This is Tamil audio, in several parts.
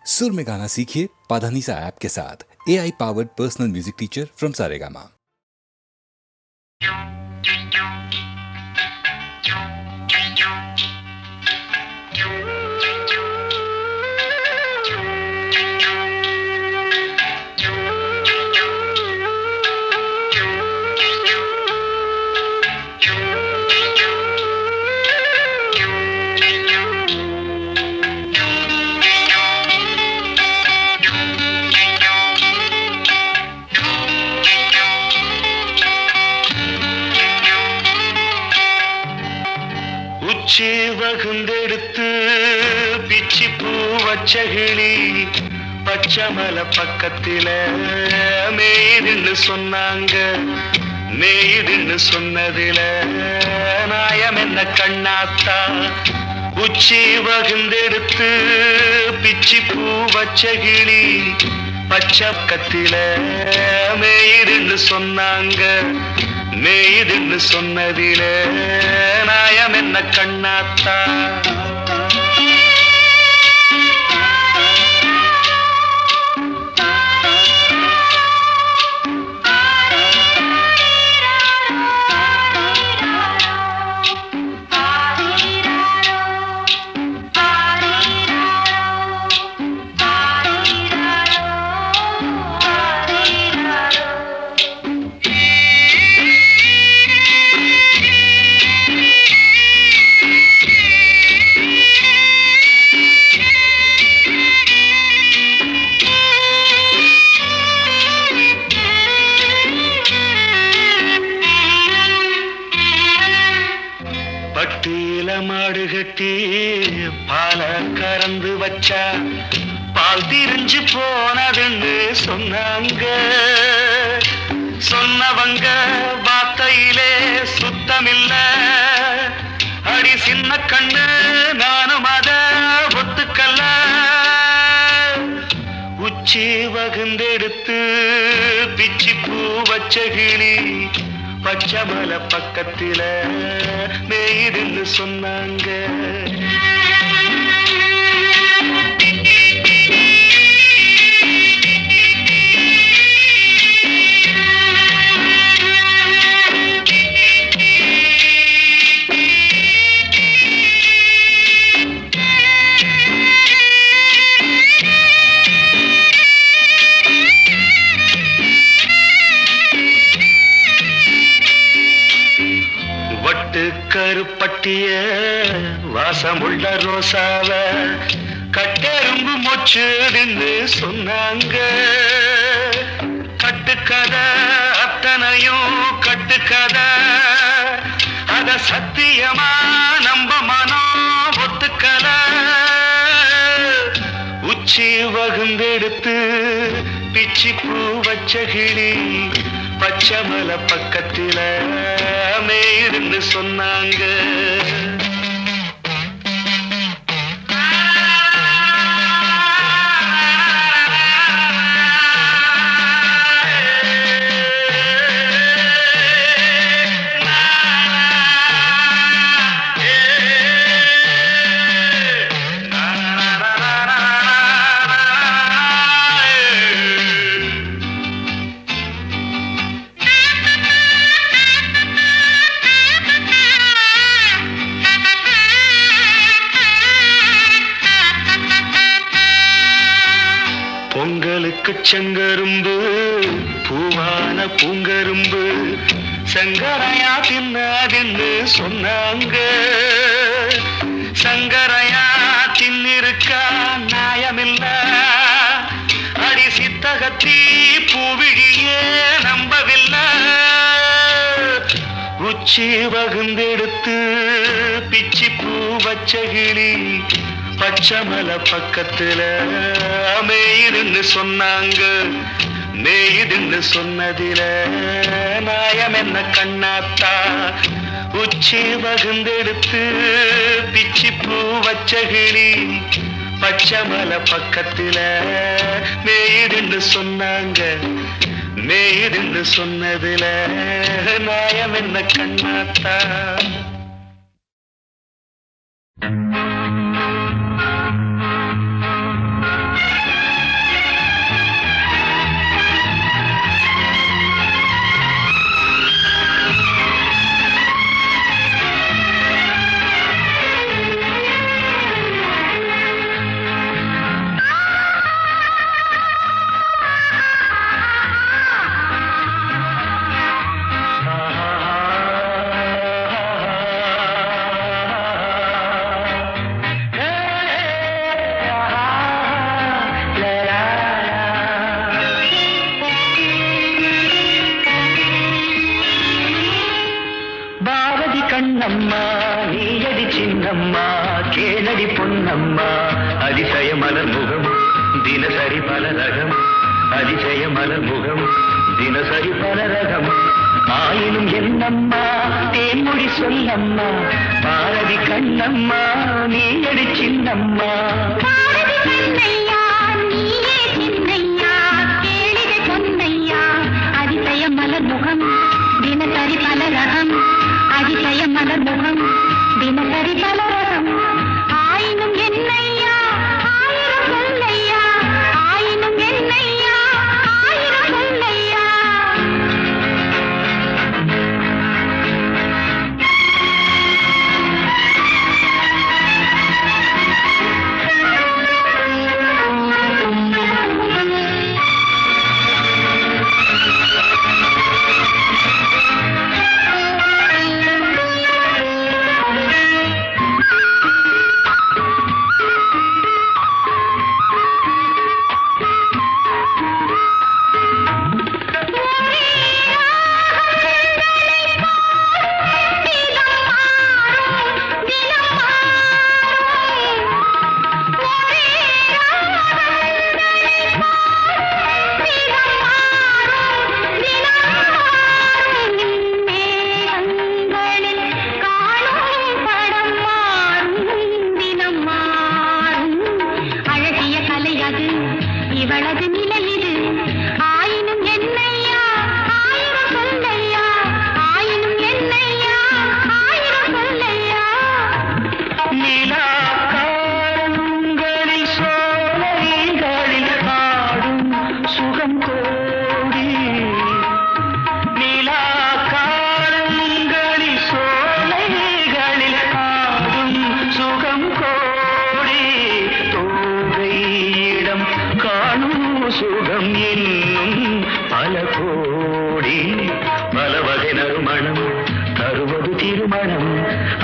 सुर में गाना सीखिए पाधानीसा ऐप के साथ। AI powered personal music teacher from Saregama. உச்சி வகுந்தெடுத்து பிச்சி பூ வச்சகிளி பச்சமல பக்கத்தில மேய்துன்னு சொன்னாங்க. மேய்துன்னு சொன்னதில நாயம் என்ன கண்ணாத்தா. உச்சி வகுந்தெடுத்து பிச்சி பூ வச்சகிளி பச்சக்கத்தில மேய்துன்னு சொன்னாங்க. மேய்துன்னு சொன்னதில நாயம் என்ன கண்ணாத்தா. பட்டியில மாடு கட்டி பால கறந்து வச்சா பால் திரிஞ்சு போனதுன்னு சொன்னாங்க. சொன்னவங்க வார்த்தையிலே சுத்தமில்ல. அடி சின்ன கண்ணு நானும் அத ஒத்துக்கல்ல. உச்சி வகுந்தெடுத்து பிச்சி பூ வச்ச கிளி பச்சமல பக்கத்தில மேய்துன்னு சொன்னாங்க. கருப்பட்டிய வாசமுள்ள ரோசாவ கட்டெரும்பு மொச்சுன்னு சொன்னாங்க. கட்டுக்கதை அத்தனையும் கட்டுக்கதை. அத சத்தியமா நம்ப மனம் ஒத்துக்கல. உச்சி வகுந்தெடுத்து பிச்சி பூ வச்ச கிளி பச்சமல பக்கத்தில மேய்துன்னு சொன்னாங்க. பொங்கலுக்கு செங்கரும்பு பூவான பூங்கரும்பு சங்கரையா தின்னாதுன்னு சொன்னாங்க. சங்கரையா தின்னிருக்கா நியாயமில்ல. அடி சித்தகத்தி பூவிழியே நம்பவில்லை. உச்சி வகுந்தெடுத்து பிச்சி பூ வச்ச கிளி பச்சமல பக்கத்தில மேய்துன்னு சொன்னாங்க. மேய்துன்னு சொன்னதில நாயம் என்ன கண்ணாத்தா. உச்சி வகுந்தெடுத்து பிச்சி பூ வச்ச கிளி பச்சமல பக்கத்தில மேய்துன்னு சொன்னாங்க. மேய்துன்னு சொன்னதில நாயம் என்ன கண்ணாத்தா. நீயடி பொன்னம்மா அதிசய மலர் முகம் தினசரி பல ரகம் அதிசய மலர் முகம் தினசரி பல ரகம் ஆயினும் என்னம்மா தேன்மொழி சொல்லம்மா பாரதி கண்ணம்மா நீயடி சின்னம்மா மலர் முகம் தினசரி பல ரகம் அதிசய மலர் முகம் தினசரி பல ரகம் ஆயினும் என்னையா ஆயிரம் சொல்லையா ஆயினும் என்னையா ஆயிரம் சொல்லையா இவளது நிலை இது ஆயினும் என்னையா ஆயிரம் சொல்லையா ஆயினும் என்னையா ஆயிரம் சொல்லையா நிலா காலங்களில் சோலைகளில் ஆடும் சுகம் கோடி நிலா காலங்களில் சோலைகளில் ஆடும் சுகம் கோடி தோகையிடம் காணும் சுகம் என்னும் பல கோடி பல வகை நறுமணம் தருவது திருமணம்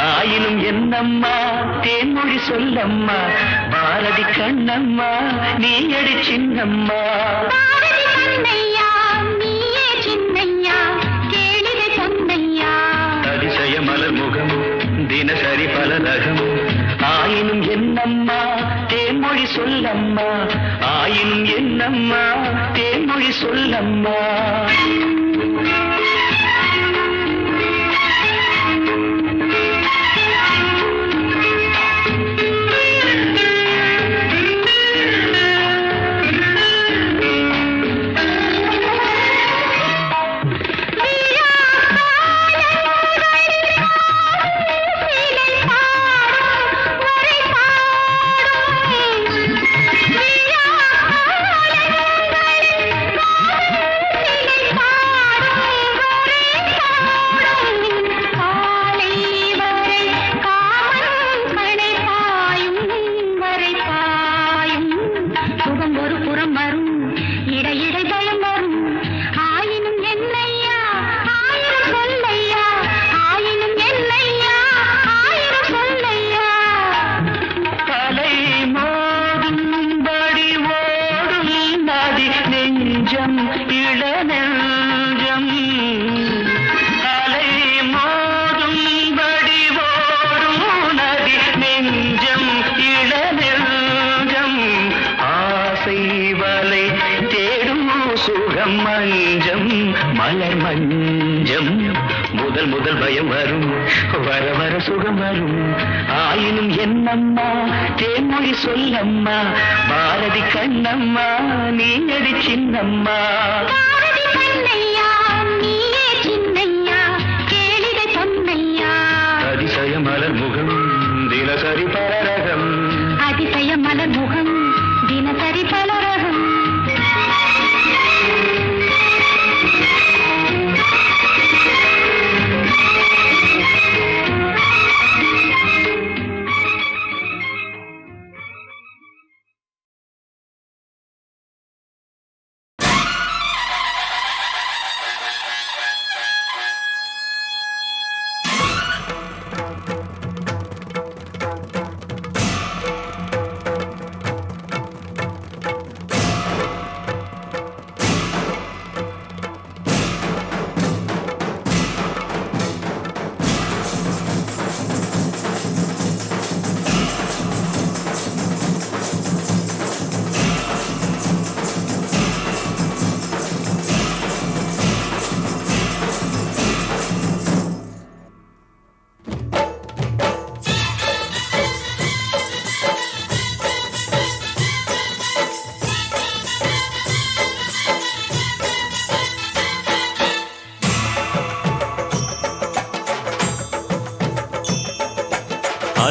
ஆயினும் என்னம்மா தேன்மொழி சொல்லம்மா பாரதி கண்ணம்மா நீயடி சின்னம்மா அதிசய மலர் முகம் தினசரி பல ரகம் ஆயினும் என்னம்மா தேன்மொழி சொல்லம்மா ஆயினும் என்னம்மா தேன்மொழி சொல்லம்மா நெஞ்சம் இளநெஞ்சம் அலை மோதும்படி ஓடும் நதி நெஞ்சம் இளநெஞ்சம் ஆசை வலை தேடும் சுகம் மஞ்சம் மலர் மஞ்சம் முதல் முதல் பயம் வரும் வர வர சுகம் வரும் ஆயினும் என்னம்மா தேன்மொழி சொல்லம்மா பாரதி கண்ணம்மா நீயடி சின்னம்மா அதிசய மலர் முகம் தினசரி பலரகம் அதிசய மலர் முகம் தினசரி பலரகம்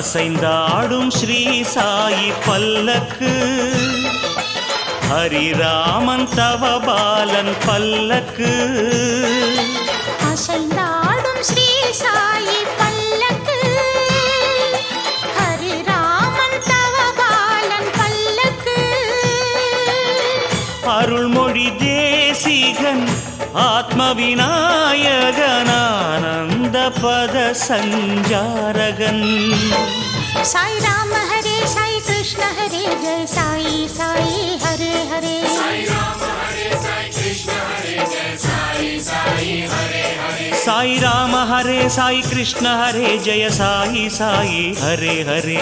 அசைந்தாடும் ஸ்ரீ சாயி பல்லக்கு, ஹரிராமன் தவபாலன் பல்லக்கு. அசைந்தாடும் ஸ்ரீ சாயி பல்லக்கு, ஹரிராமன் தவபாலன் பல்லக்கு. அருள்மொழி தேசிகன் ஆத்ம விநாயகன் ஆனந்த பத சஞ்சாரகன். சாய் ராம ஹரே சாய் கிருஷ்ண ஹரே ஜெய சாயி சாயி ஹரே ஹரே. சாய் ராம ஹரே சாய் கிருஷ்ண ஹரே ஜெய சாயி சாயி ஹரே ஹரே.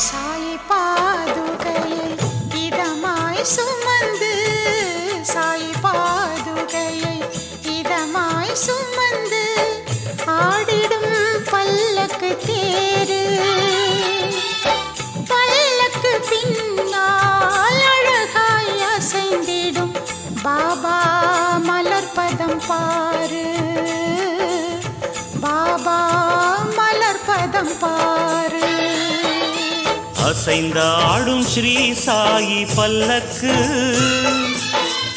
சாய் பாதுகையை இதமாய் சுமந்து, சாய் பாதுகையை இதமாய் சுமந்து ஆடிடும் பல்லக்கு தேரு. பல்லக்கு பின்னால் அழகாய் அசைந்திடும் பாபா மலர்பதம் பாரு, பாபா மலர்பதம் பாரு. அசைந்தாடும் ஸ்ரீ சாயி பல்லக்கு,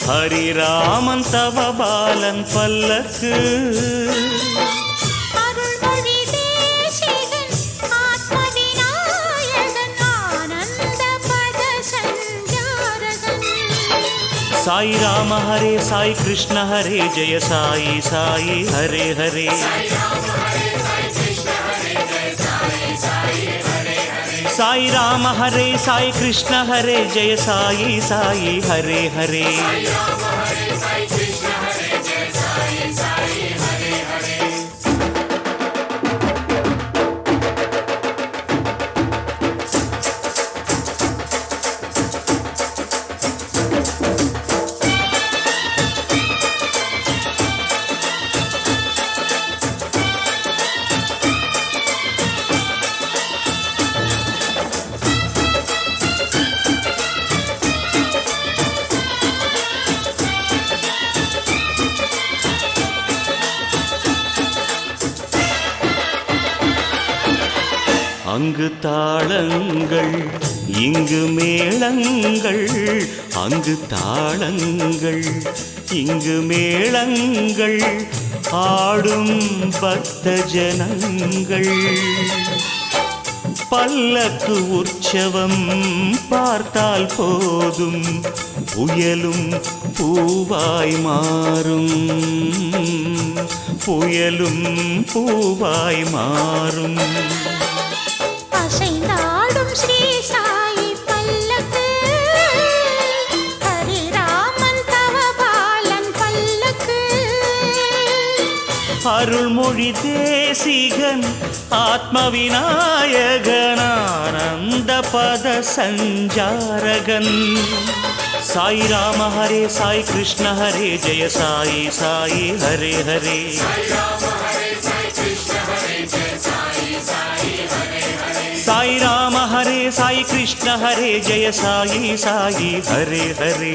ஹரிராமன் தவபாலன் பல்லக்கு. அருள்மொழி தேசிகன் ஆத்ம விநாயகன் ஆனந்த பத சஞ்சாரகன். சாய் ராம ஹரே சாய் கிருஷ்ண ஹரே ஜெய சாயி சாயி ஹரே ஹரே. சாய் ராம ஹரே சாய் கிருஷ்ண ஹரே ஜெய சாயி சாயி ஹரே ஹரே. அங்கு தாளங்கள் இங்கு மேளங்கள், அங்கு தாளங்கள் இங்கு மேளங்கள், ஆடும் பக்த ஜனங்கள். பல்லக்கு உற்சவம் பார்த்தால் போதும், புயலும் பூவாய் மாறும், புயலும் பூவாய் மாறும். அசைந்தாடும் ஸ்ரீ சாயி பல்லக்கு, ஹரிராமன் தவபாலன் பல்லக்கு. அருள்மொழி தேசிகன் ஆத்ம விநாயகன் ஆனந்த பத சஞ்சாரகன். சாய் ராம ஹரே சாய் கிருஷ்ண ஹரே ஜெய சாயி சாயி ஹரே ஹரே. சாய் ராம ஹரே சாய் கிருஷ்ண ஹரே ஜெய சாயி சாயி ஹரே ஹரே.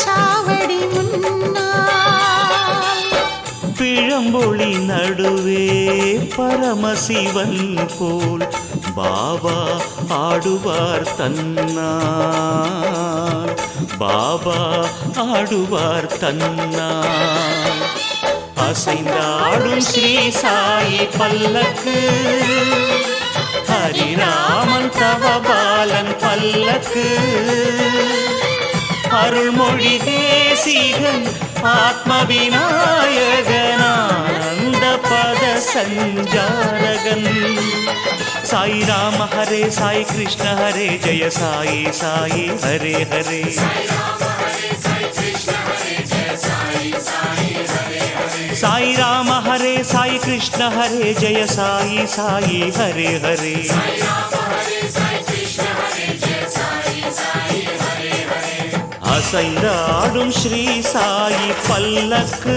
சாவடி முன்னால் பிழம்பொழி நடுவே பரமசிவன் போல் பாபா ஆடுவார் தன்னார். பாபா ஆடுவார் தன்னார். அசைந்தாடும் ஸ்ரீ சாயி பல்லக்கு, ஹரிராமன் தவபாலன் பல்லக்கு, அருள்மொழி தேசிகன் ஆத்ம விநாயகனானந்த பத சஞ்சாரகன். சாய் ராம ஹரே சாய் கிருஷ்ண ஹரே ஜெய சாயி சாயி ஹரே ஹரே. சாய் ராம ஹரே சாய் கிருஷ்ண ஹரே ஜெய சாயி சாயி ஹரே ஹரே. அசைந்தாடும் ஸ்ரீ சாயி பல்லக்கு,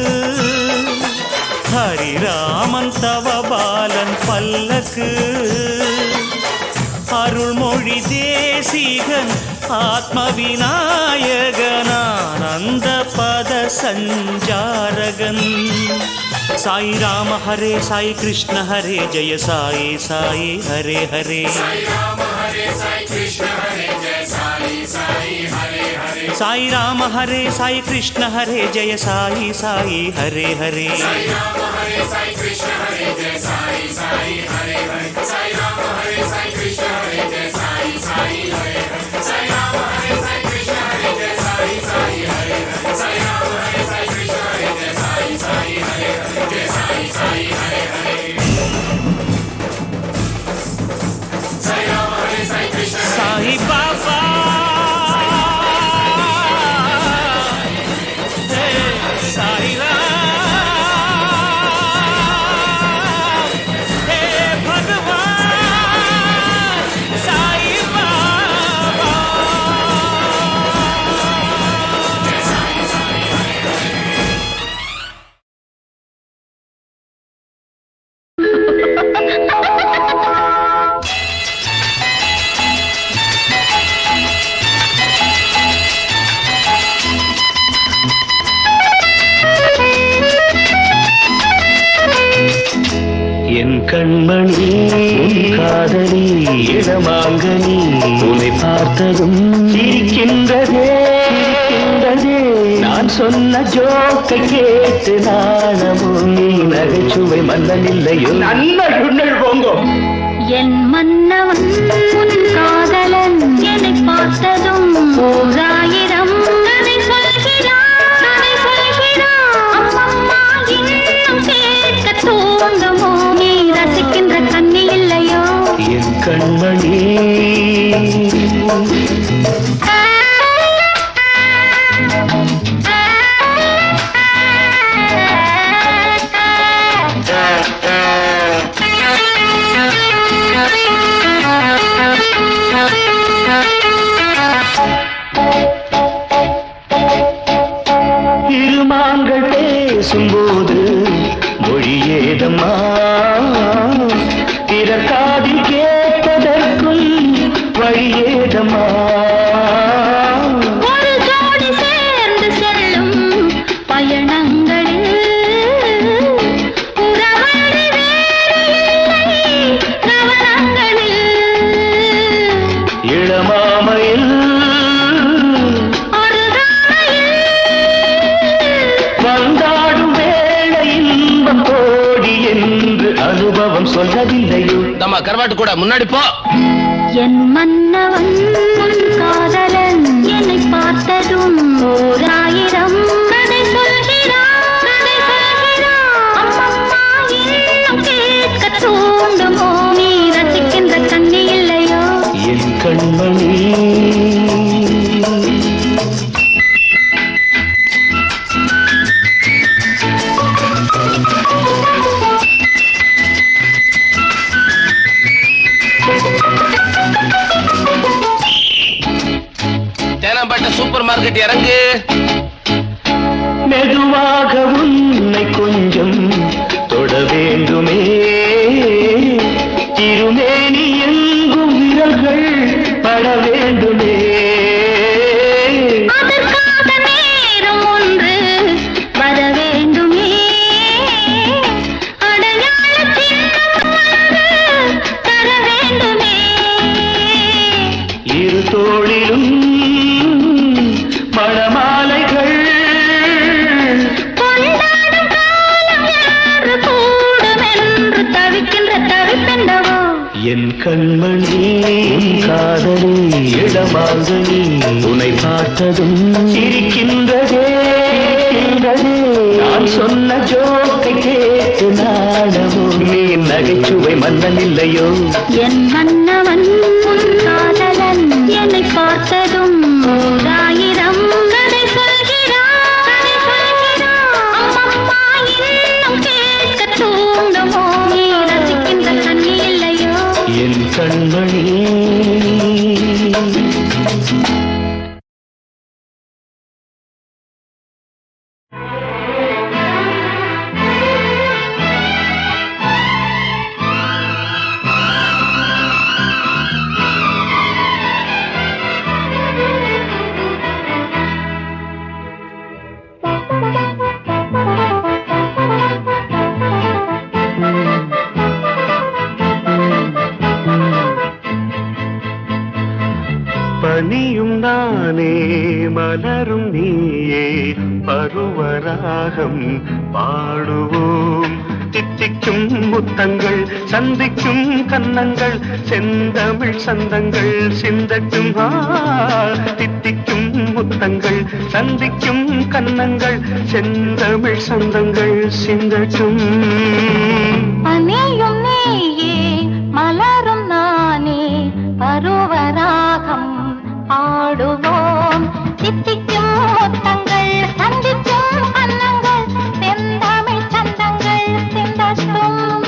ஹரிராமன் தவபாலன் பல்லக்கு, அருள்மொழி தேசிகன் ஆத்ம விநாயகனானந்த பத சஞ்சாரகன். சாய் ராம ஹரே சாய் கிருஷ்ண ஹரே ஜெய சாயி சாயி ஹரே ஹரே. சாய் ராம ஹரே சாய் கிருஷ்ண ஹரே ஜெய சாயி ஹரே ஹரே. சாய் பாபா சாய் ராம் ஹே பகவான் சாய் பாபா. என் கண்மணி உன் காதலி இடமாங்கனி உன்னை பார்த்ததும் சிரிக்கின்றதே சிரிக்கின்றதே. நான் சொன்ன ஜோக்கை கேட்டு நாணமும் நீ நகைச்சுவை மன்னன் இல்லையோ. நன்னல் போங்கோ. என் மன்னவன் உன் காதலன் என்னை பார்த்ததும் ஓராயிரம் கதை சொல்கிறான் கதை சொல்கிறான். அம்மம்மா இன்னும் கேட்க தூண்டுமோ, நீ ரசிக்கின்ற கண்ணி இல்லையோ. என் கண்மணி இருமாங்கள் பேசும்போது மொழியேதம்மா, பிறர் காதில் கேட்பதற்கும் வழியேதம்மா. ஒரு ஜோடி சேர்ந்து செல்லும் பயணங்களில் உறவழி வேறு இல்லை கவனங்களில். இளமாமையில் ஒரு தாமையில் வந்தாடும் வேளை இன்பம் கோடி என்று அனுபவம் சொல்லவில்லையோ. நம்ம கருவாட்டு கூட முன்னாடி போ. என் மன்னவன் உன் காதலன் என்னை பார்த்ததும் ஓராயிரம் கதை சொல்கிறான் கதை சொல்கிறான். அம்மம்மா இன்னும் கேட்க தூண்டுமோ, நீ ரசிக்கின்ற கண்ணி இல்லையோ. என் கண்மணி தேனாம்பேட்டை சூப்பர் மார்க்கெட் இறங்கு. மெதுவாக உன்னை கொஞ்சம் தொட வேண்டுமே, திருமேனி எங்கும் விரல்கள் பட வேண்டுமே. அதற்காக என் கண்மணி காதலி இடமாங்கனி உன்னை பார்த்ததும் சிரிக்கின்றதே நான் சொன்ன ஜோக்கை கேட்டு நாடமோ நீ நகைச்சுவை மன்னன் இல்லையோ என் மன்னவன் உன் காதலன் என்னை பார்த்ததும் ஓராயிரம் கதை சொல்கிறான் அம்மம்மா இன்னும் கேட்க தூண்டுமோ நீ ரசிக்கின்ற கண்ணி இல்லையோ என் கண்மணி பனியும் நானே மலரும் நீயே பருவராகம் பாடுவோம் தித்திக்கும் முத்தங்கள் சந்திக்கும் கன்னங்கள் செந்தமிழ் சந்தங்கள் சிந்தட்டும் தித்திக்கும் முத்தங்கள் சந்திக்கும் கன்னங்கள் செந்தமிழ் சந்தங்கள் சிந்தட்டும் பனியும் நீயே மலரும் நானே பருவராகம் பாடுவோம் தித்திக்கும் முத்தங்கள் சந்திக்கும் கன்னங்கள் செந்தமிழ் சந்தங்கள் சிந்தட்டும்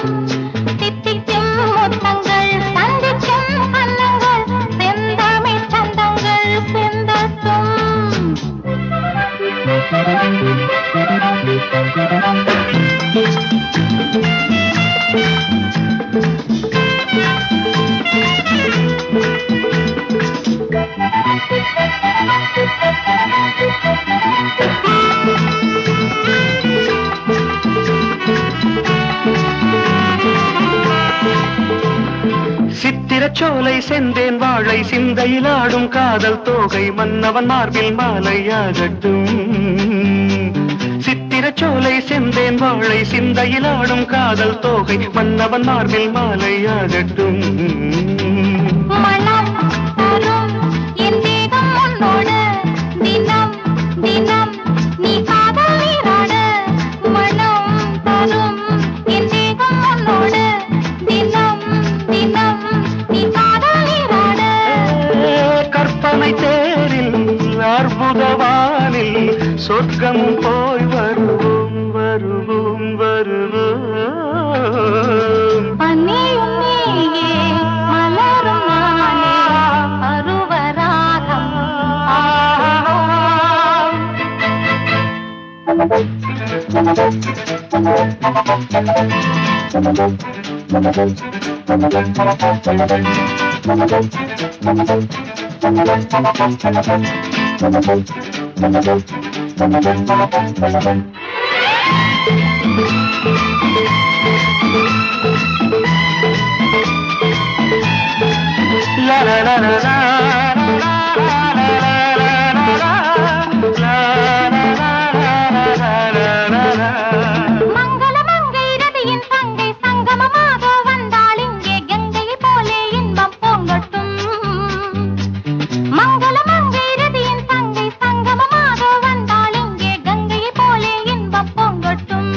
தித்திக்கும் முத்தங்கள் சந்திக்கும் கன்னங்கள் செந்தமிழ் சந்தங்கள் சிந்தட்டும் சித்திரச்சோலை செந்தேன் வாழை சிந்தையில் ஆடும் காதல் தோகை மன்னவன் மார்பில் மாலையாகட்டும் சித்திரச்சோலை செந்தேன் வாழை சிந்தையில் ஆடும் காதல் தோகை மன்னவன் மார்பில் மாலையாகட்டும் மனம் தரும் என் தேகம் உன்னோடு தினம் தினம் நீ காதல் நீராட மனம் தரும் என் தேகம் உன்னோடு தினம் தினம் நீ காதல் நீராட கற்பனை தேரில் அற்புதவானில் சொர்க்கம் போய் வருவோம் வருவோம் வருவோம் பனியும் நீயே மலரும் நானே Paruvaragam la la la la la மங்களமங்கை ரதியின் தங்கை சங்கமமாக வந்தாள் இங்கே கங்கையை போலே இன்பம் பொங்கட்டும் மங்களமங்கை ரதியின் தங்கை சங்கமமாக வந்தாள் இங்கே கங்கையை போலே இன்பம் பொங்கட்டும்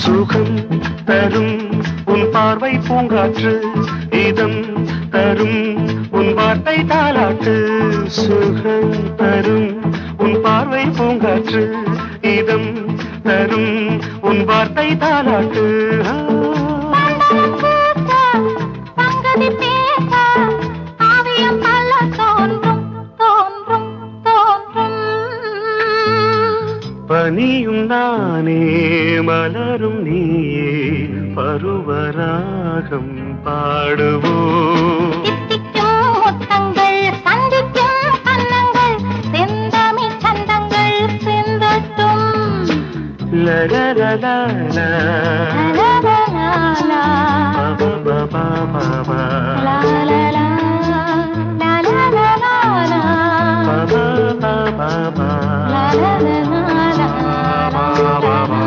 சுகம் தரும் உன் பார்வை பூங்காற்று இதம் தரும் உன் வார்த்தை தாலாட்டு சுகம் தரும் உன் பார்வை பூங்காற்று இதம் தரும் உன் வார்த்தை தாலாட்டு பங்கதி பேச காவியம் பல தோன்றும் தோன்றும் தோன்றும் பனியும் நானே மலரும் நீயே பருவராகம் பாடுவோம் தித்திக்கும் முத்தங்கள் சந்திக்கும் கன்னங்கள் செந்தமிழ் சந்தங்கள் சிந்தட்டும் லலலலலா லலலலலா, பபபபபபா, லலலலா, லலலலலா, பபபபபபா, லலலலலா, பபபபபா.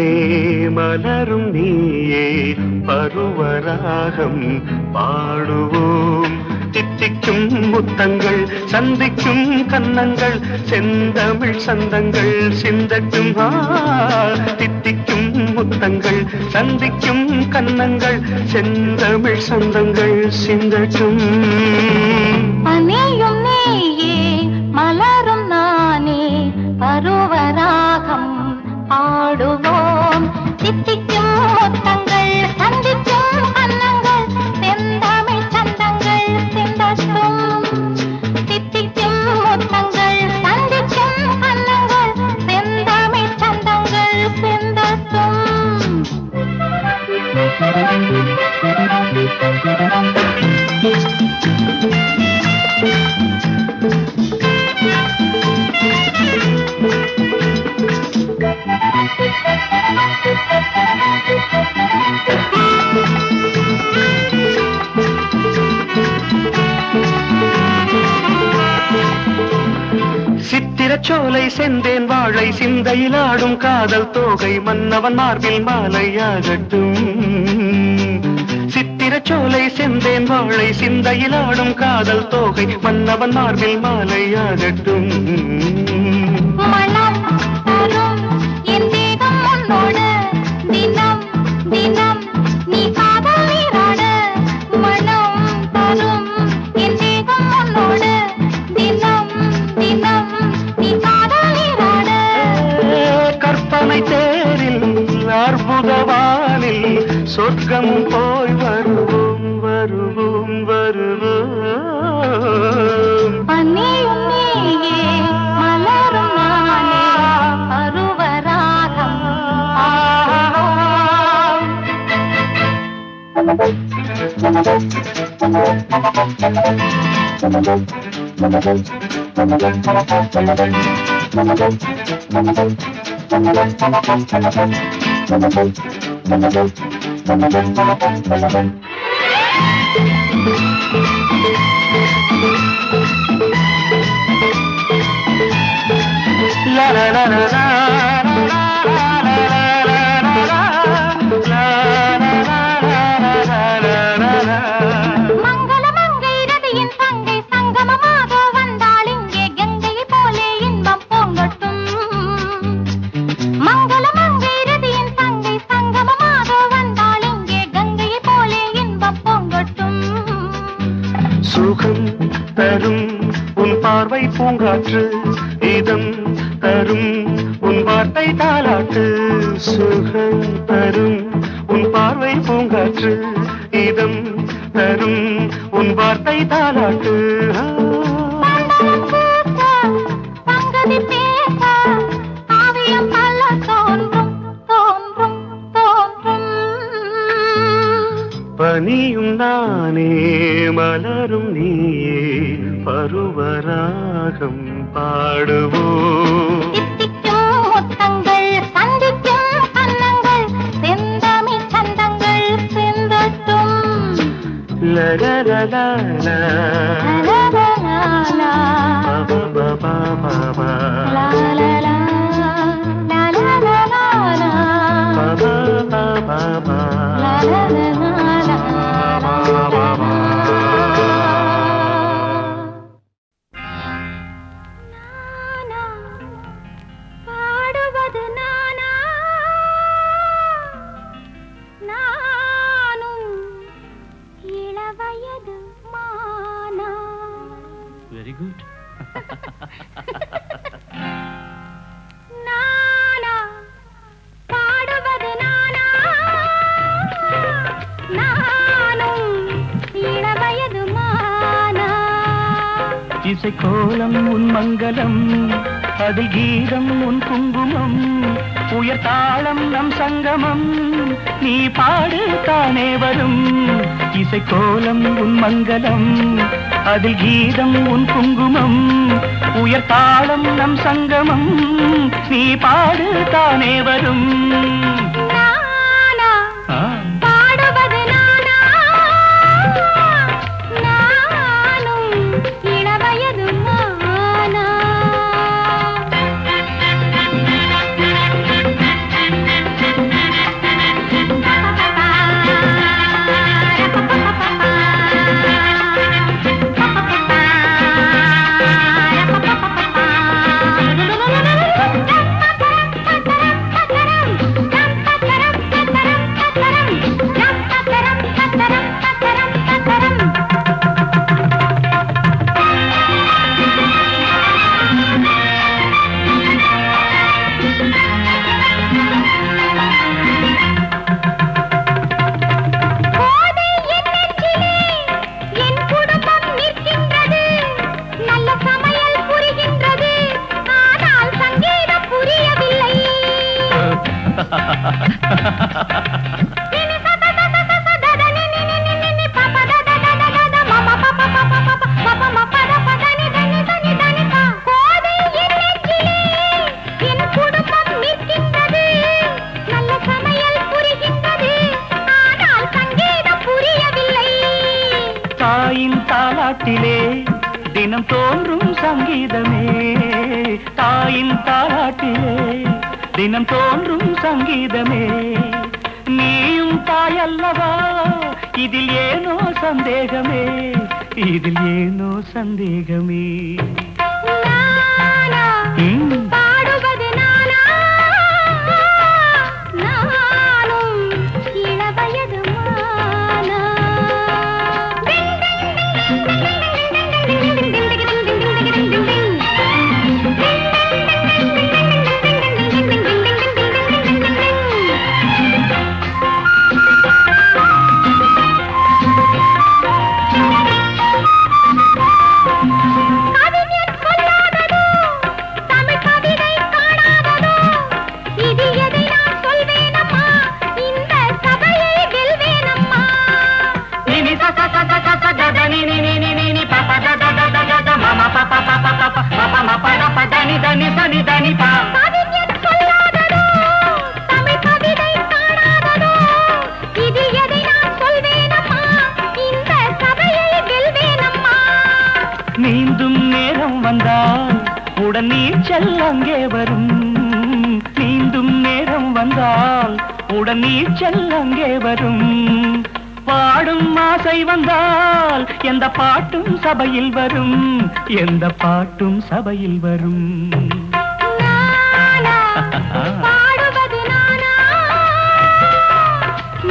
நானே மலரும் நீயே பருவராகம் பாடுவோம் தித்திக்கும் முத்தங்கள் சந்திக்கும் கன்னங்கள் செந்தமிழ் சந்தங்கள் சிந்தட்டும் தித்திக்கும் முத்தங்கள் சந்திக்கும் கன்னங்கள் செந்தமிழ் சந்தங்கள் சிந்தட்டும் பனியும் நீயே மலரும் நானே பருவராகம் பாடுவோம் தித்திக்கும் முத்தங்கள் சந்திக்கும் கன்னங்கள் செந்தமிழ் சந்தங்கள் சிந்தட்டும் தித்திக்கும் முத்தங்கள் சந்திக்கும் கன்னங்கள் செந்தமிழ் சந்தங்கள் சிந்தட்டும் சித்திரச்சோலை செந்தேன் வாழை சிந்தையிலாடும் காதல் தோகை மன்னவன் மார்பில் மாலையாகட்டும் சித்திரச்சோலை செந்தேன் வாழை சிந்தையிலாடும் காதல் தோகை மன்னவன் மார்பில் மாலையாகட்டும் மனம் தரும் என் தேகம் உன்னோடு தினம் தினம் நீ காதல் நீராட மனம் தரும் என் தேகம் உன்னோடு தினம் தினம் நீ காதல் நீராட கற்பனை தேரில் அற்புதவானில் சொர்க்கம் போய் வருவோம் வருவோம் வருவோம் பனியும் நீயே மலரும் நானே Paruvaragam la la la la la மங்களமங்கை ரதியின் தங்கை சங்கமமாக வந்தாள் இங்கே கங்கையை போலே இன்பம் பொங்கட்டும் மங்களமங்கை ரதியின் தங்கை சங்கமமாக வந்தாள் இங்கே கங்கையை போலே இன்பம் பொங்கட்டும் சுகம் தரும் உன் பார்வை பூங்காற்று இதம் தரும் உன் வார்த்தை தாலாட்டு சுகம் தரும் உன் பார்வை பூங்காற்று இதம் தரும் உன் வார்த்தை தாலாட்டு சங்கதி பேச காவியம் பல தோன்றும் தோன்றும் தோன்றும் பனியும் நானே மலரும் நீயே பருவராகம் பாடுவோம் தித்திக்கும் முத்தங்கள் சந்திக்கும் கன்னங்கள் செந்தமிழ் சந்தங்கள் சிந்தட்டும் லலலலலா லலலலலா பபபபபபா லாலலா லாலலலலா பபபபபபா லாலலலலா நானா பாடுவது நானா நானும் இளவயது மானா வெரி குட். நானா பாடுவது நானா நானும் இளவயது மானா இசை கோலம் உன் மங்களம் அதில் கீதம் உன் குங்குமம் உயர் தாளம் நம் சங்கமம் நீ பாடு தானே வரும் இசை கோலம் உன் மங்களம் அதில் கீதம் உன் குங்குமம் உயர் தாளம் நம் சங்கமம் நீ பாடு தானே வரும் நானா பாடுவது நானா நானும் இளவயது மானா தாலாட்டிலே தினம் தோன்றும் சங்கீதமே, தாயின் தாலாட்டிலே தினம் தோன்றும் சங்கீதமே. நீயும் தாயல்லவா, இதில் ஏனோ சந்தேகமே, இதில் ஏனோ சந்தேகமே. பாடுவது நானா, நானும் இளவயது மானா. நீந்தும் நேரம் வந்தால் உடன் நீச்சல் அங்கே வரும், நீந்தும் நேரம் வந்தால் உடன் நீச்சல் அங்கே வரும். பாடும் ஆசை வந்தால் எந்த பாட்டும் சபையில் வரும், எந்த பாட்டும் சபையில் வரும். பாடுவது நானா,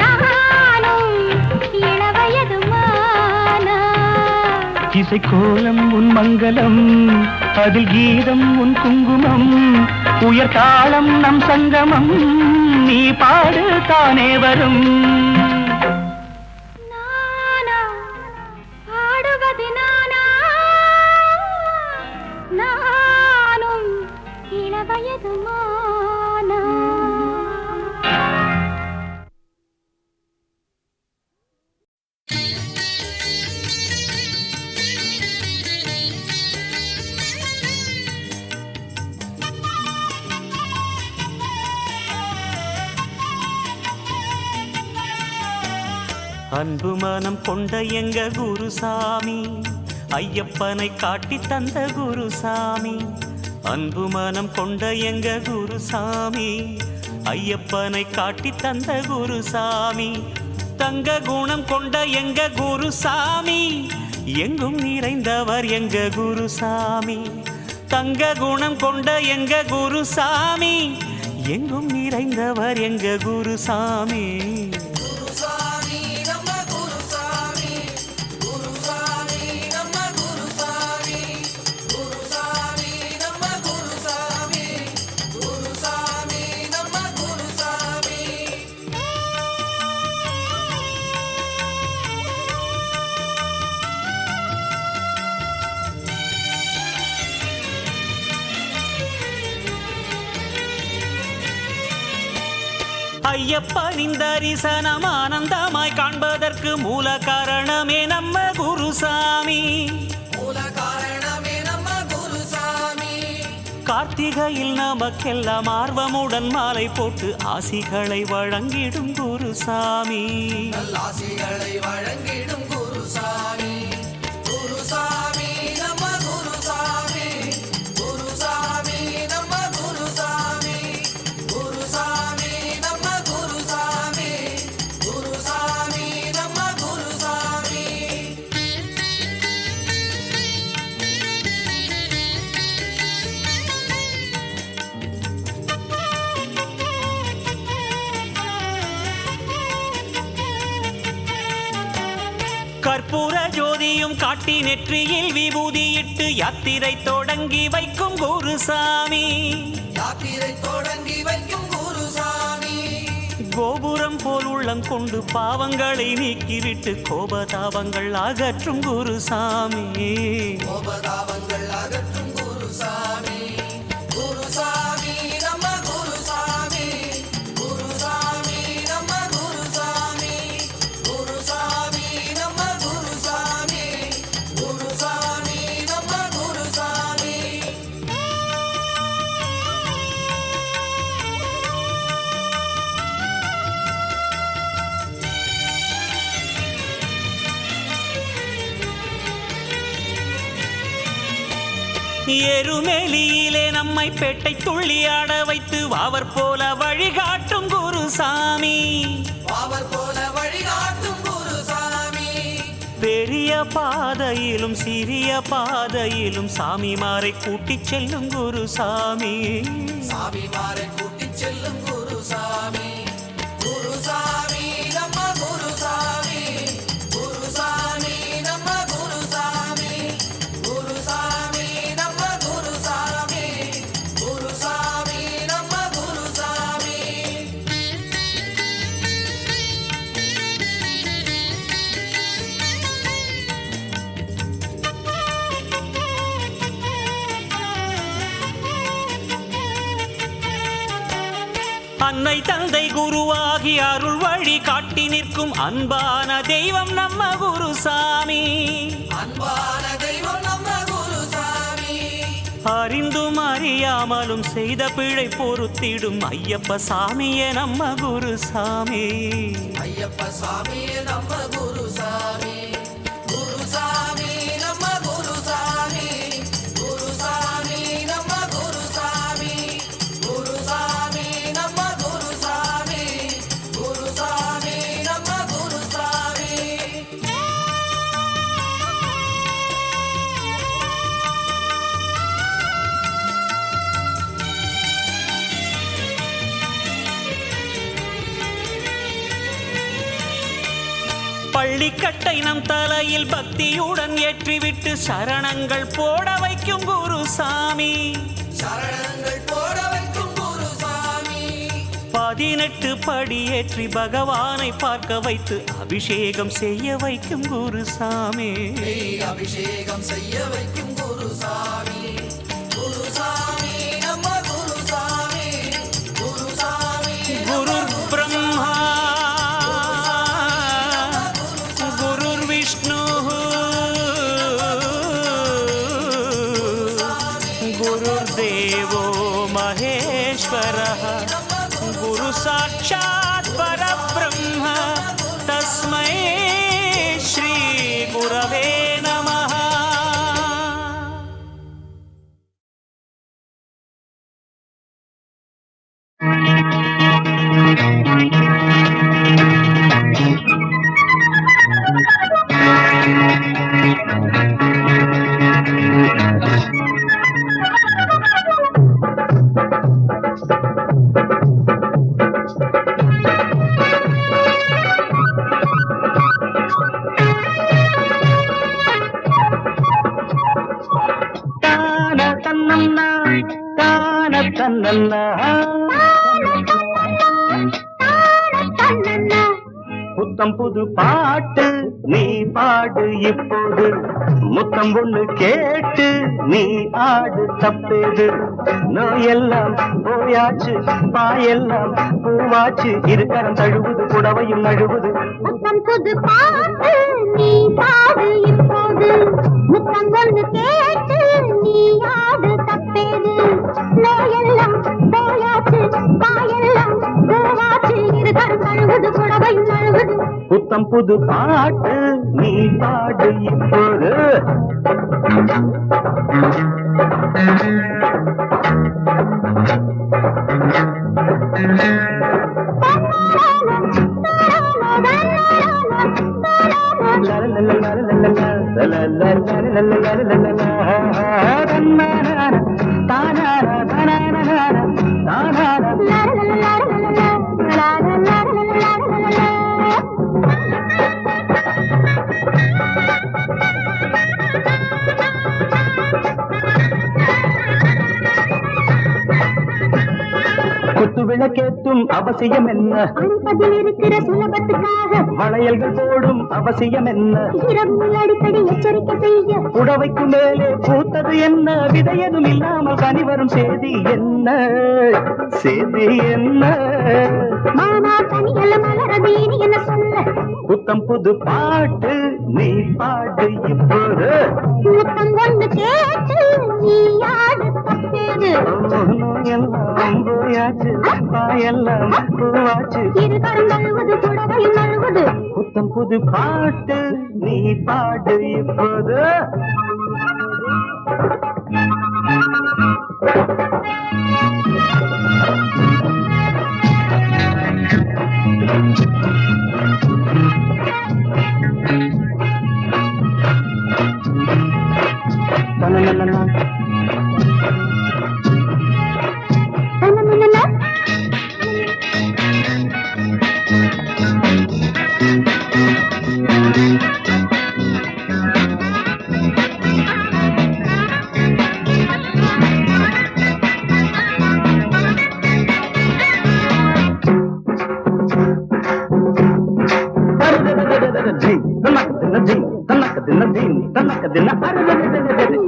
நானும் இளவயது மானா. இசைக்கோலம் உன் மங்களம், அதில் கீதம் உன் குங்குமம், உயர் தாளம் நம் சங்கமம், நீ பாடு தானே வரும். நானா, பாடுவது நானா, நானும் இளவயது மானா. அன்பு மனம் கொண்ட எங்க குருசாமி, ஐயப்பனை காட்டி தந்த குருசாமி. அன்பு மனம் கொண்ட எங்க குருசாமி, ஐயப்பனை காட்டி தந்த குருசாமி. தங்க குணம் கொண்ட எங்க குருசாமி, எங்கும் நிறைந்தவர் எங்க குருசாமி. தங்க குணம் கொண்ட எங்க குருசாமி, எங்கும் நிறைந்தவர் எங்க குருசாமி. ஐயப்பனின் தரிசனம் ஆனந்தமாய் காண்பதற்கு மூல காரணமே நம்ம குருசாமி. கார்த்திகையில் நமக்கெல்லாம் ஆர்வமுடன் மாலை போட்டு ஆசிகளை வழங்கிடும் குருசாமி. கற்பூர ஜோதியும் காட்டி நெற்றியில் விபூதியிட்டு யாத்திரை தொடங்கி வைக்கும் குருசாமி. கோபுரம் போல் உள்ளம் கொண்டு பாவங்களை நீக்கிவிட்டு கோபதாபங்கள் அகற்றும் குருசாமி. எருமேலியிலே நம்மை பேட்டை துள்ளி ஆட வைத்து அவர் போல வழிகாட்டும் குருசாமி, அவர் போல வழிகாட்டும் குருசாமி. பெரிய பாதையிலும் சிறிய பாதையிலும் சாமிமாரை கூட்டிச் செல்லும் குருசாமி, சாமிமாரை கூட்டிச் செல்லும் குருசாமி. குருசாமி நம்ம குருசாமி, குருசாமி நம்ம குருசாமி, குருசாமி நம்ம குருசாமி, குருசாமி நம்ம குருசாமி. அன்னை தந்தை குருவாகி அருள் வழி காட்டி நிற்கும் அன்பான தெய்வம் நம்ம குருசாமி, அன்பான தெய்வம் நம்ம குருசாமி. அறிந்தும் அறியாமலும் செய்த பிழை பொறுத்திடும் ஐயப்ப சாமியே நம்ம குருசாமி, ஐயப்ப சாமியே நம்ம குருசாமி, குருசாமி நம்ம குருசாமி, குருசாமி நம்ம குருசாமி, குருசாமி நம்ம குருசாமி, குருசாமி நம்ம குருசாமி. பள்ளிக்கட்டை நம் தலையில் பக்தியுடன் ஏற்றிவிட்டு சரணங்கள் போட வைக்கும் குருசாமி, சரணங்கள் போட வைக்கும் குருசாமி. 18 படி ஏற்றி பகவானை பார்க்க வைத்து அபிஷேகம் செய்ய வைக்கும் குருசாமி, அபிஷேகம் செய்ய வைக்கும் குருசாமி, குருசாமி நம்ம குருசாமி, குருசாமி. குரு பிரம்மா குருர் விஷ்ணு குருர் தேவோ மகேஸ்வரः குரு சாட்சாத் பரபிரம்ம தஸ்மை ஸ்ரீ குரவே நமः. தான தன்னன்னா தான தன்னன்னா புத்தம் புது பாட்டு நீ பாடு இப்போது, முத்தம் ஒண்ணு கேட்டு நீ ஆடு தப்பேது. நோயெல்லாம் போயாச்சு பாயெல்லாம் பூவாச்சு, இருக்கரம் தழுவுது புடவையும் நழுவுது. முத்தம் புது பாட்டு நீ பாடு இப்போது, முத்தம் ஒன்று கேட்டு நீ ஆடு தப்பேது. நோயெல்லாம் போயாச்சு பாயெல்லாம் பூவாச்சு, இருக்கரம் தழுவுது புடவையும் நழுவுது. புத்தம் புது பாட்டு நீ பாடு இப்போது. குத்து விளக்கேற்றும் அவசியம் என்ன, அணிப்பதில் இருக்கிற சுலபத்துக்காக வளையல்கள் போடும் அவசியம் என்ன, இரவு அடிக்கடி எச்சரிக்கை செய்ய புடவைக்கு மேலே பூத்தது என்ன, விதையதும் இல்லாமல் கனி வரும் செய்தி என்ன, செய்தி என்ன. மாமா தனியல்ல மலரது இனி என்ன சொல்ல, புத்தம் புது பாட்டு நீ பாடு இப்போது. முத்தம் ஒன்று கேட்டு நீ ஆடு தப்பேது. எல்லாம் போயாச்சு பாயெல்லாம் பூவாச்சு, இருக்கரம் நழுவுது புடவையும் நழுவுது. புத்தம் புது பாட்டு நீ பாடு இப்போது.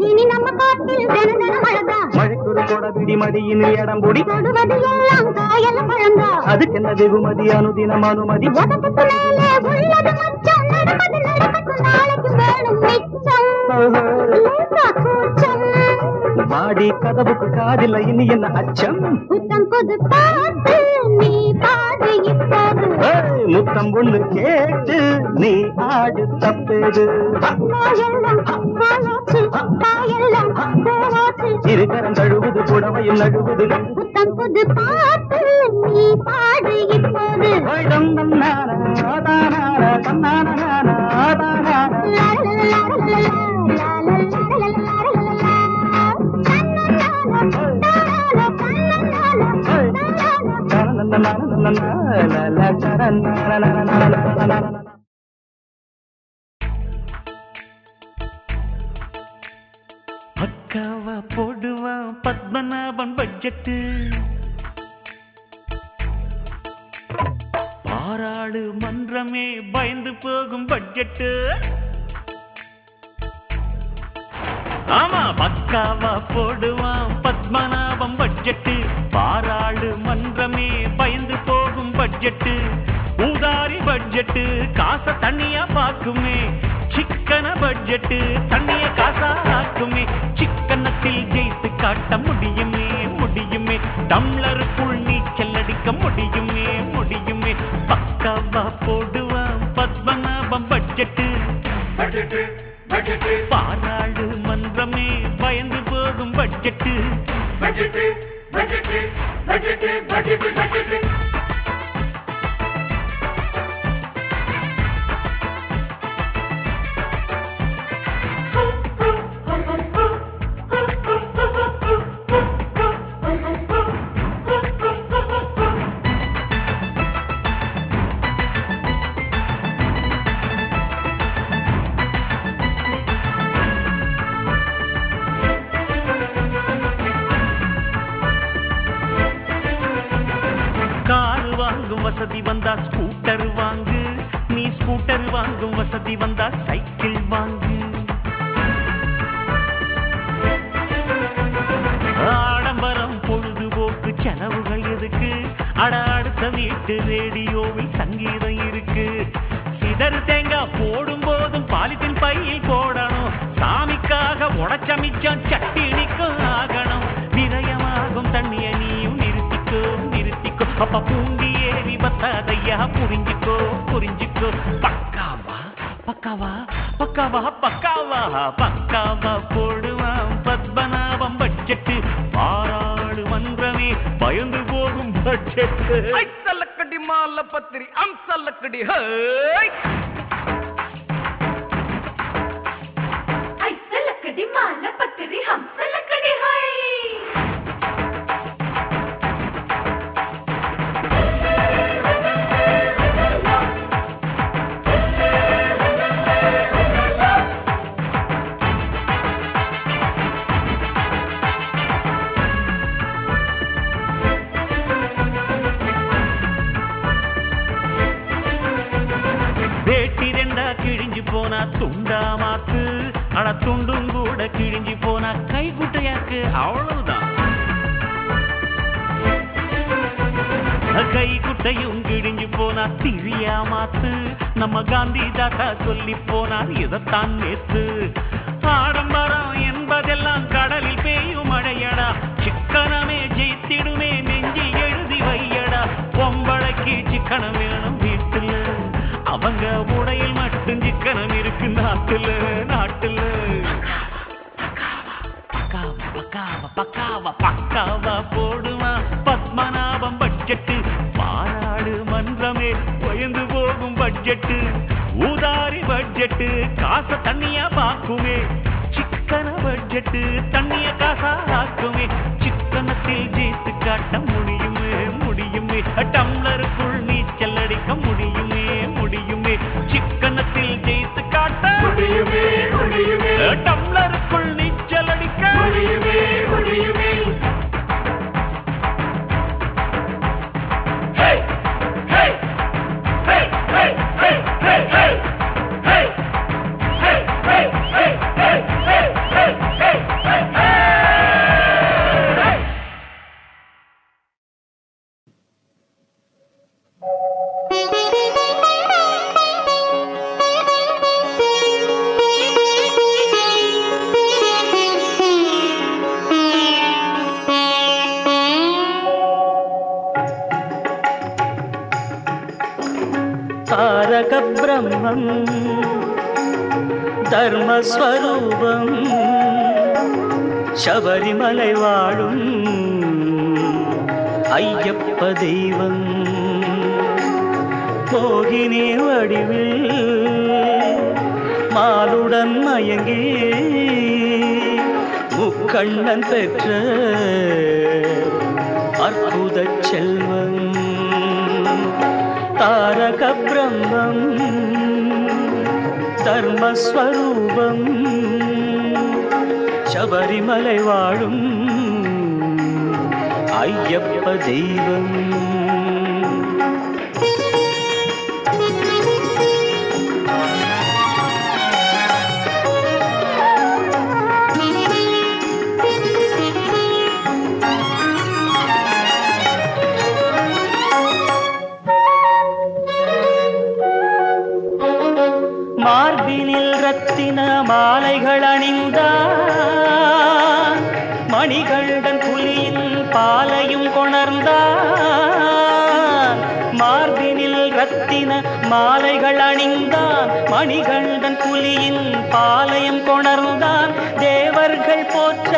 இனி நம்ம காட்டில் தினம் மழைதான். மழைக்குரு கொட பிடி மடியின் இடம் பொடி தொடுவது எல்லாம் காயெல்லாம் பழந்தா. அதுக்கு என்ன வெகுமதி அனுதினம் அனுமதி உதட்டுக்கு மேலே உள்ளது மச்சம். நடப்பது நடக்கட்டும், நாளைக்கு வேணும் மிச்சம். லேசா கூச்சம். வாடி கதவுக்கு காதில்லை இனி என்ன அச்சம் புத்தம் புது பாட்டு நீ பாடு இப்போது. ஏய், முத்தம் ஒண்ணு கேட்டு நீ ஆடு தப்பேது நாயெல்லாம் காலாச்சு, காயெல்லாம் போவாச்சு. இருக்கரம் தழுவுது புடவையும் நழுவுது புத்தம் புது பாட்டு நீ பாடு இப்போது. அக்காவா போடுவான் பத்மநாபன் பட்ஜெட்டு, பாராடு மன்றமே பயந்து போகும் பட்ஜெட்டு. ஆமா, பக்காவா போடுவான் பத்மநாபம் பட்ஜெட்டு, பாராடு மன்றமே பயந்து போகும் பட்ஜெட்டு. ஊதாரி பட்ஜெட்டு காச தண்ணியா பாக்குமே, சிக்கன பட்ஜெட்டு தண்ணிய காசா ஆக்குமே. சிக்கனத்தில் ஜெயித்து காட்ட முடியுமே முடியுமே, டம்ளருக்குள் நீச்சல் அடிக்க முடியுமே முடியுமே. பக்காவா போடுவான் பத்மநாபம் பட்ஜெட்டு, பாராடு மன்றமே பயந்து போகும் பட்ஜெட்டு. வசதி வந்தா ஸ்கூட்டர் வாங்கு, நீ ஸ்கூட்டர் வாங்கும் வசதி வந்தா சைக்கிள் வாங்கு. ஆடம்பரம் பொழுதுபோக்கு செலவுகள் எதுக்கு, அட அடுத்த வீட்டு ரேடியோவில் சங்கீதம் இருக்கு. சிதறு தேங்காய் போடும் போதும் பாலித்தின் பையில் போடணும், சாமிக்காக உடச்சமிச்சம் சட்டினிக்கும் ஆகணும். விரயமாகும் தண்ணிய நீயும் நிறுத்திக்கோ நிறுத்திக்கோ, அப்ப பூண்டி ஏறி பத்தாதையா புரிஞ்சுக்கோ புரிஞ்சுக்கோ. பக்காவா பக்காவா பக்காவா பக்காவா பக்காவா போடுவான் பத்மநாபம் பட்ஜெட்டு, பாராடு மன்றமே பயந்து போகும் பட்ஜெட்டு. சல்லக்கடி மால பத்திரி அம்சல்லக்கடி ஐசலக்கடி மால பத்திரி ஹம்சலக்கடி ஹை. வேட்டி ரெண்டா கிழிஞ்சு போனா துண்டா மாத்து, அட துண்டும் கூட கிழிஞ்சு போனா கை குட்டையாக்கு, அவ்வளவுதான். கை குட்டையும் கிழிஞ்சு போனா திரியா மாத்து, நம்ம காந்தி தாத்தா சொல்லி போனார் இதைத்தான் நேத்து. ஆடம்பரம் என்பதெல்லாம் கடலில் பெய்யும் மழையடா, சிக்கனமே ஜெயித்திடுமே நெஞ்சில் எழுதி வையடா. பொம்பளைக்கு சிக்கனம் வேணும் வீட்டுல, அவங்க உடையில் மட்டும் சிக்கனம் இருக்கு நாட்டுல நாட்டுல. பக்காவா பக்காவா பக்காவா பட்ஜெட்டு காசை தண்ணியா பாக்குமே சிக்கன பட்ஜெட்டு தண்ணிய காசா ஆக்குமே சிக்கனத்தில் ஜெயித்து காட்ட முடியுமே முடியுமே டம்ளருக்குள் நீச்சல் அடிக்க முடியுமே முடியுமே சிக்கனத்தில் ஜெயித்து காட்ட முடியுமே முடியுமே டம்ளருக்குள் நீச்சல் அடிக்க முடியுமே முடியுமே தாரக பிரம்மம் தர்மஸ்வரூபம் சபரிமலை வாழும் ஐயப்ப தெய்வம் மோகினி வடிவில் மாலுடன் மயங்கி முக்கண்ணன் பெற்ற அற்புத செல்வம் தாரக பிரம்மம் தர்மஸ்வரூபம் சபரிமலை வாழும் ஐயப்ப தெய்வம் மார்பினில் ரத்தின மாலைகள் அணிந்தான் மணிகண்டன் புலியின் பாலையும் கொணர்ந்தான் மார்பினில் ரத்தின மாலைகள் அணிந்தான் மணிகண்டன் புலியின் பாலையும் கொணர்ந்தான் தேவர்கள் போற்ற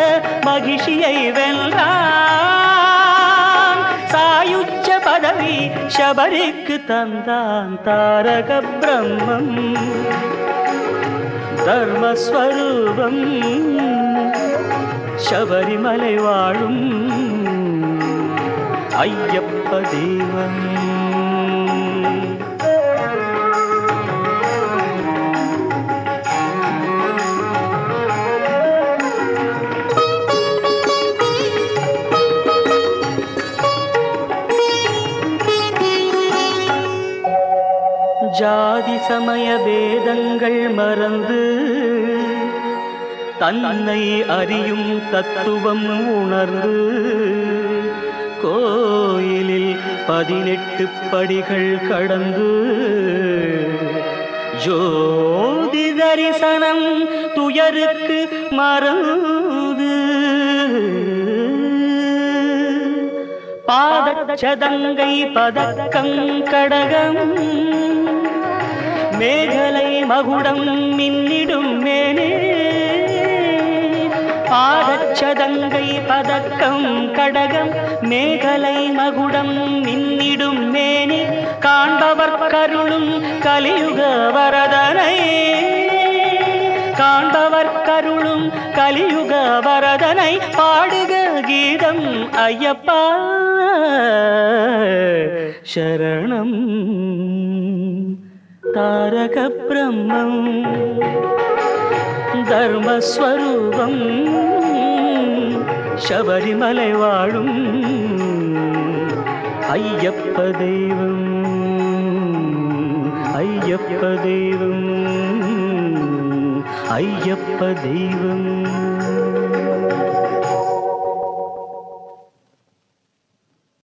மகிழ்ச்சியை வென்றான் சாயுச்ச பதவி சபரிக்கு தந்தான் தாரக பிரம்மம் தர்மஸ்வரூபம் சபரிமலை வாழும் ஐயப்ப தெய்வம் ஜாதி சமய பேதங்கள் மறந்து தன்னை அறியும் தத்துவம் உணர்ந்து கோயிலில் 18 படிகள் கடந்து ஜோதி தரிசனம் துயருக்கு மறந்து பாதச்சதங்கை பதக்கம் கடகம் மேகலை மகுடம் மின்னிடும் மேனே பாதச்சதங்கை பதக்கம் கடகம் மேகலை மகுடம் மின்னிடும் மேனி காண்பவர் கருளும் கலியுக வரதனை காண்பவர் கருளும் கலியுக வரதனை பாடுக கீதம் ஐயப்பா சரணம் தாரக பிரம்மம் தர்மஸ்வரூபம் சபரிமலை வாழும் ஐயப்ப தெய்வம் ஐயப்ப தெய்வம் ஐயப்ப தெய்வம்